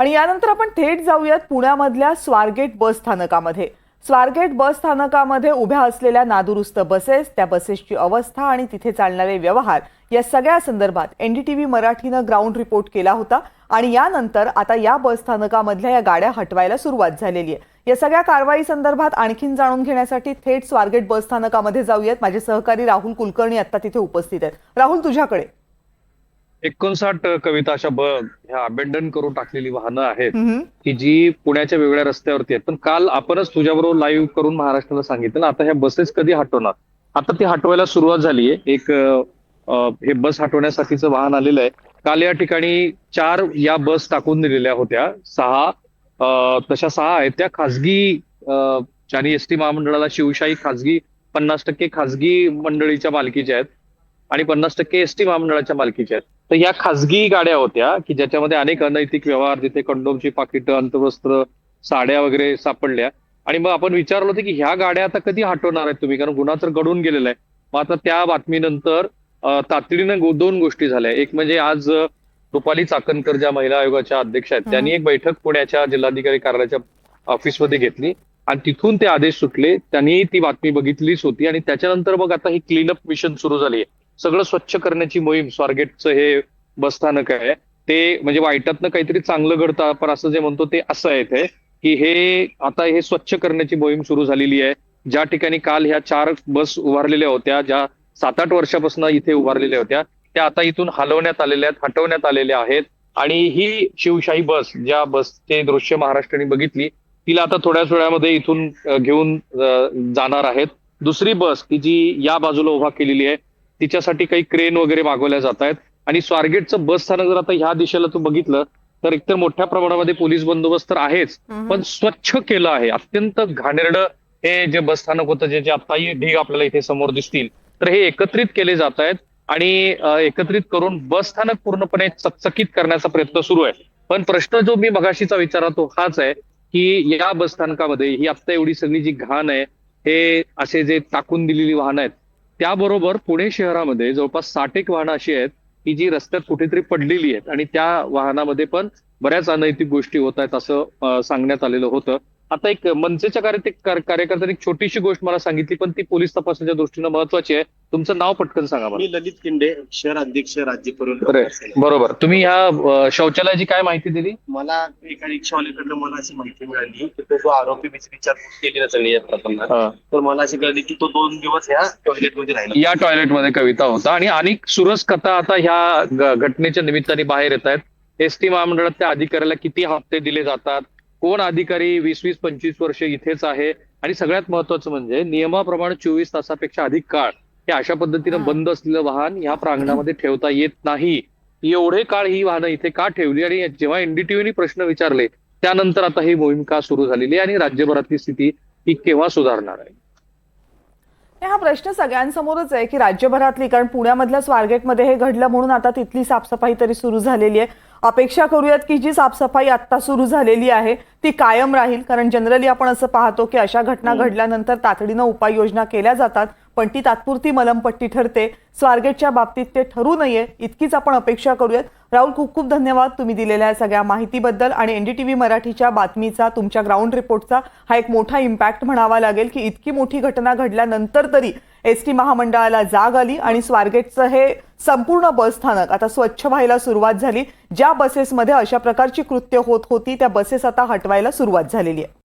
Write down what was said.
आणि यानंतर आपण थेट जाऊयात पुण्यामधल्या स्वारगेट बस स्थानकामध्ये। स्वारगेट बस स्थानकामध्ये उभ्या असलेल्या नादुरुस्त बसेस, त्या बसेसची अवस्था आणि तिथे चालणारे व्यवहार या सगळ्या संदर्भात एनडीटीव्ही मराठीने ग्राउंड रिपोर्ट केला होता। आणि यानंतर आता या बस स्थानकामधल्या या गाड्या हटवायला सुरुवात झालेली आहे। या सगळ्या कारवाई संदर्भात आणखीन जाणून घेण्यासाठी थेट स्वारगेट बस स्थानकामध्ये जाऊयात। माझे सहकारी राहुल कुलकर्णी आता तिथे उपस्थित आहेत। राहुल, तुझ्याकडे 59 कविता अशा ह्या अबेंडन करून टाकलेली वाहनं आहेत की जी पुण्याच्या वेगळ्या रस्त्यावरती आहेत। पण काल आपणच तुझ्याबरोबर लाईव्ह करून महाराष्ट्राला सांगितलं आता ह्या बसेस कधी हटवणार। आता ती हटवायला सुरुवात झालीये। एक हे बस हटवण्यासाठीचं वाहन आलेलं आहे। काल या ठिकाणी 4 या बस टाकून दिलेल्या होत्या। 6 तशा 6 आहेत त्या खासगी आणि एसटी महामंडळाला शिवशाही खासगी 50% खासगी मंडळीच्या मालकीच्या आहेत आणि 50% एसटी महामंडळाच्या मालकीच्या आहेत। तर या खासगी गाड्या होत्या की ज्याच्यामध्ये अनेक अनैतिक व्यवहार, जिथे कंडोमची पाकिटं, अंतवस्त्र, साड्या वगैरे सापडल्या। आणि मग आपण विचारलं होतं की ह्या गाड्या आता कधी हटवणार आहेत तुम्ही, कारण गुन्हा तर घडून गेलेला आहे। मग आता त्या बातमीनंतर तातडीनं 2 गोष्टी झाल्या। एक म्हणजे आज रुपाली चाकणकर ज्या महिला आयोगाच्या अध्यक्ष आहेत त्यांनी एक बैठक पुण्याच्या जिल्हाधिकारी कार्यालयाच्या ऑफिसमध्ये घेतली आणि तिथून ते आदेश सुटले। त्यांनी ती बातमी बघितलीच होती आणि त्याच्यानंतर मग आता ही क्लीनअप मिशन सुरू झाली आहे। सगळं स्वच्छ करण्याची मोहीम स्वारगेटचं हे बसस्थानक आहे ते म्हणजे वाईटातनं काहीतरी चांगलं घडतं आपण असं जे म्हणतो ते असं आहे ते की हे आता हे स्वच्छ करण्याची मोहीम सुरू झालेली आहे। ज्या ठिकाणी काल ह्या 4 बस उभारलेल्या होत्या, ज्या 7-8 वर्षापासून इथे उभारलेल्या होत्या, त्या आता इथून हलवण्यात आलेल्या आहेत, हटवण्यात आलेल्या आहेत। आणि ही शिवशाही बस, ज्या बसचे दृश्य महाराष्ट्राने बघितली, तिला आता थोड्याच वेळामध्ये इथून घेऊन जाणार आहेत। दुसरी बस की जी या बाजूला उभा केलेली आहे तिच्यासाठी काही क्रेन वगैरे मागवल्या जात आहेत। आणि स्वारगेटचं बस स्थानक जर आता ह्या दिशेला तू बघितलं तर एकतर मोठ्या प्रमाणामध्ये पोलीस बंदोबस्त तर आहेच, पण स्वच्छ केलं आहे। अत्यंत घाणेरडं हे जे बस स्थानक होतं, जे आताही ढीग आपल्याला इथे समोर दिसतील, तर हे एकत्रित केले जात आहेत आणि एकत्रित करून बस स्थानक पूर्णपणे चकचकीत करण्याचा प्रयत्न सुरू आहे। पण प्रश्न जो मी मगाशीचा विचारतो हाच आहे की या बस स्थानकामध्ये ही आत्ता एवढी सगळी जी घाण आहे, हे असे जे टाकून दिलेली वाहनं आहेत, त्याबरोबर पुणे शहरामध्ये जवळपास 60 वाहनं अशी आहेत की जी रस्त्यात कुठेतरी पडलेली आहेत आणि त्या वाहनामध्ये पण बऱ्याच अनैतिक गोष्टी होत आहेत असं सांगण्यात आलेलं होतं। आता एक मनसेच्या कार्यकर्त्यांनी एक छोटीशी गोष्ट मला सांगितली, पण ती पोलीस तपासाच्या दृष्टीनं महत्वाची आहे। तुमचं नाव पटकन सांगा मला। मी ललित किंडे, शहर अध्यक्ष राज्य करून। बरोबर, तुम्ही ह्या शौचालयाची काय माहिती दिली? मला एका रिक्षावाल्याकडनं मला अशी माहिती मिळाली की तो जो आरोपी विचारपूस केली ना सगळी तर मला अशी कळली की तो 2 दिवस ह्या टॉयलेटमध्ये राहिला। या टॉयलेटमध्ये कविता होता आणि अनेक सुरस कथा आता ह्या घटनेच्या निमित्ताने बाहेर येत आहेत। एसटी महामंडळात त्या अधिकाऱ्याला किती हप्ते दिले जातात, कोण अधिकारी 20-25 वर्ष इथेच आहे, आणि सगळ्यात महत्वाचं म्हणजे नियमाप्रमाणे 24 तासापेक्षा अधिक काळ हे अशा पद्धतीनं बंद असलेलं वाहन ह्या प्रांगणामध्ये ठेवता येत नाही। एवढे काळ ही वाहनं इथे का ठेवली आणि जेव्हा एनडीटीव्हीने प्रश्न विचारले त्यानंतर आता ही मोहीम का सुरू झालेली आहे आणि राज्यभरातली स्थिती ही केव्हा सुधारणार आहे? हा प्रश्न सगळ्यांसमोरच आहे की राज्यभरातली, कारण पुण्यामधल्या स्वारगेटमध्ये हे घडलं म्हणून आता तिथली साफसफाई तरी सुरू झालेली आहे। अपेक्षा करूयात की जी साफसफाई आता सुरू झालेली आहे ती कायम राहील, कारण जनरली आपण असं पाहतो की अशा घटना घडल्यानंतर तातडीनं उपाययोजना केल्या जातात, पण ती तात्पुरती मलमपट्टी ठरते। स्वारगेटच्या बाबतीत ते ठरू नये इतकीच आपण अपेक्षा करूयात। राहुल, खूप खूप धन्यवाद तुम्ही दिलेल्या सगळ्या माहितीबद्दल। आणि एनडीटीव्ही मराठीच्या बातमीचा, तुमच्या ग्राउंड रिपोर्टचा हा एक मोठा इम्पॅक्ट म्हणावा लागेल की इतकी मोठी घटना घडल्यानंतर तरी एसटी महामंडळाला जाग आली आणि स्वारगेटचं हे संपूर्ण बस स्थानक आता स्वच्छ व्हायला सुरुवात झाली। ज्या बसेसमध्ये अशा प्रकारची कृत्य होत होती त्या बसेस आता हटवायला सुरुवात झालेली आहे।